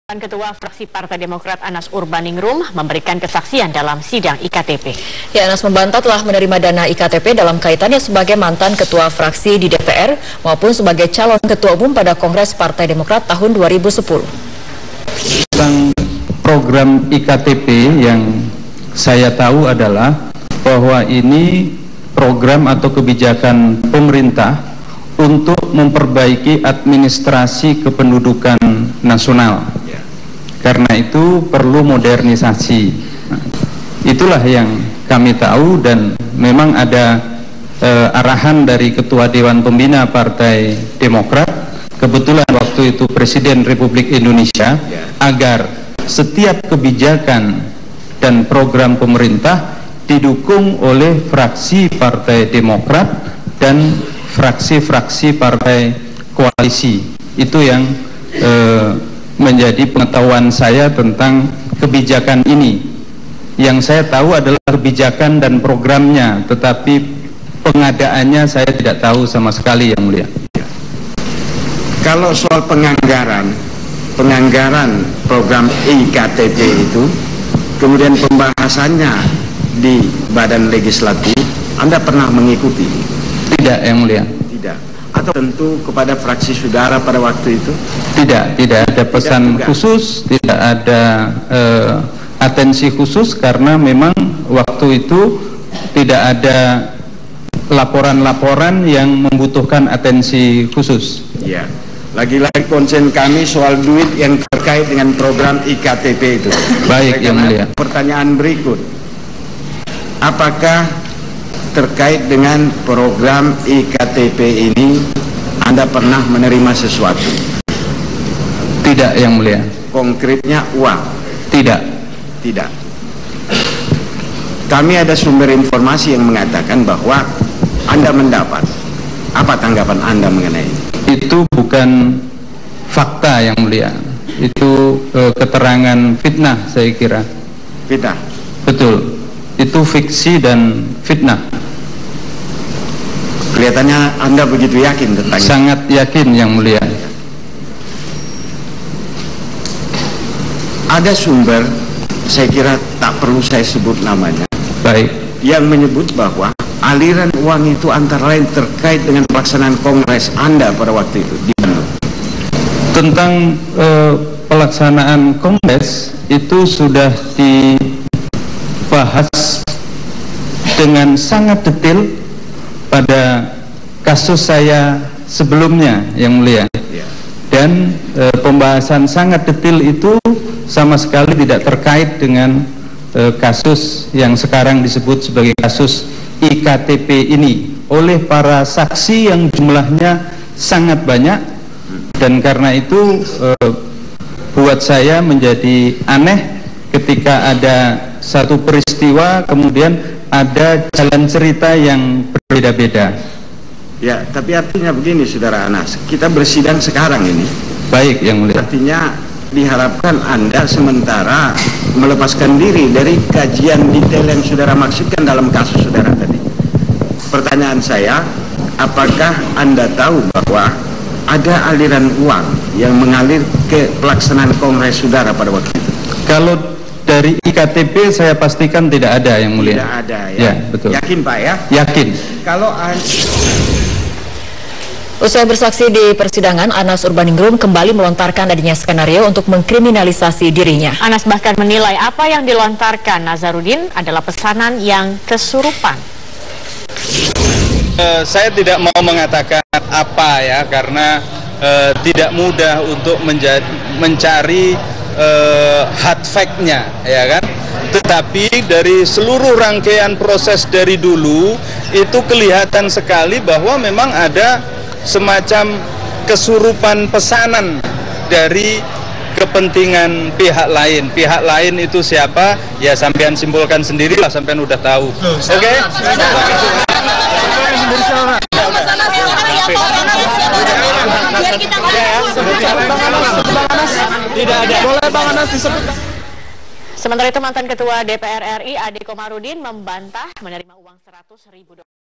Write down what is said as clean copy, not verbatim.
Ketua Fraksi Partai Demokrat Anas Urbaningrum memberikan kesaksian dalam sidang IKTP. Ya, Anas membantah telah menerima dana IKTP dalam kaitannya sebagai mantan ketua fraksi di DPR maupun sebagai calon ketua umum pada Kongres Partai Demokrat tahun 2010. Tentang program IKTP yang saya tahu adalah bahwa ini program atau kebijakan pemerintah untuk memperbaiki administrasi kependudukan nasional. Karena itu perlu modernisasi. Nah, itulah yang kami tahu dan memang ada arahan dari Ketua Dewan Pembina Partai Demokrat, kebetulan waktu itu Presiden Republik Indonesia, agar setiap kebijakan dan program pemerintah didukung oleh fraksi Partai Demokrat dan fraksi-fraksi partai koalisi. Itu yang menjadi pengetahuan saya tentang kebijakan ini. Yang saya tahu adalah kebijakan dan programnya, tetapi pengadaannya saya tidak tahu sama sekali, Yang Mulia. Kalau soal penganggaran program IKTP itu, kemudian pembahasannya di Badan Legislatif, Anda pernah mengikuti? Tidak, Yang Mulia. Tidak. Atau tentu kepada fraksi saudara pada waktu itu? Tidak ada pesan khusus, tidak ada atensi khusus, karena memang waktu itu tidak ada laporan-laporan yang membutuhkan atensi khusus. Ya, lagi-lagi konsen kami soal duit yang terkait dengan program IKTP itu. Baik, Yang Mulia. Pertanyaan berikut, apakah terkait dengan program IKTP ini Anda pernah menerima sesuatu? Tidak, Yang Mulia. Konkretnya uang? Tidak. Tidak. Kami ada sumber informasi yang mengatakan bahwa Anda mendapat. Apa tanggapan Anda mengenai itu? Itu bukan fakta, Yang Mulia. Itu keterangan fitnah, saya kira. Fitnah? Betul. Itu fiksi dan fitnah. Kelihatannya Anda begitu yakin tentang itu. Sangat yakin, Yang Mulia. Ada sumber, saya kira tak perlu saya sebut namanya. Baik. Yang menyebut bahwa aliran uang itu antara lain terkait dengan pelaksanaan kongres Anda pada waktu itu di Bandung. Tentang pelaksanaan kongres itu sudah dibahas dengan sangat detail pada kasus saya sebelumnya, Yang Mulia. Dan pembahasan sangat detail itu sama sekali tidak terkait dengan kasus yang sekarang disebut sebagai kasus IKTP ini oleh para saksi yang jumlahnya sangat banyak. Dan karena itu buat saya menjadi aneh ketika ada satu peristiwa kemudian ada jalan cerita yang berbeda-beda. Ya, tapi artinya begini, Saudara Anas, kita bersidang sekarang ini. Baik, Yang Mulia. Artinya diharapkan Anda sementara melepaskan diri dari kajian detail yang Saudara maksudkan dalam kasus Saudara tadi. Pertanyaan saya, apakah Anda tahu bahwa ada aliran uang yang mengalir ke pelaksanaan kongres Saudara pada waktu itu? Kalau dari IKTP saya pastikan tidak ada, Yang Mulia. Tidak ada, ya? Ya, betul. Yakin, Pak, ya? Yakin. Kalau Usai bersaksi di persidangan, Anas Urbaningrum kembali melontarkan adanya skenario untuk mengkriminalisasi dirinya. Anas bahkan menilai apa yang dilontarkan Nazarudin adalah pesanan yang kesurupan. Saya tidak mau mengatakan apa ya, karena tidak mudah untuk mencari hard fact-nya, ya kan? Tetapi dari seluruh rangkaian proses dari dulu itu kelihatan sekali bahwa memang ada semacam kesurupan pesanan dari kepentingan pihak lain. Pihak lain itu siapa? Ya sampean simpulkan sendirilah, sampean udah tahu. Oke? Tidak ada. Boleh Bang Anas disebut. Sementara itu mantan Ketua DPR RI Ade Komarudin membantah menerima uang $100.000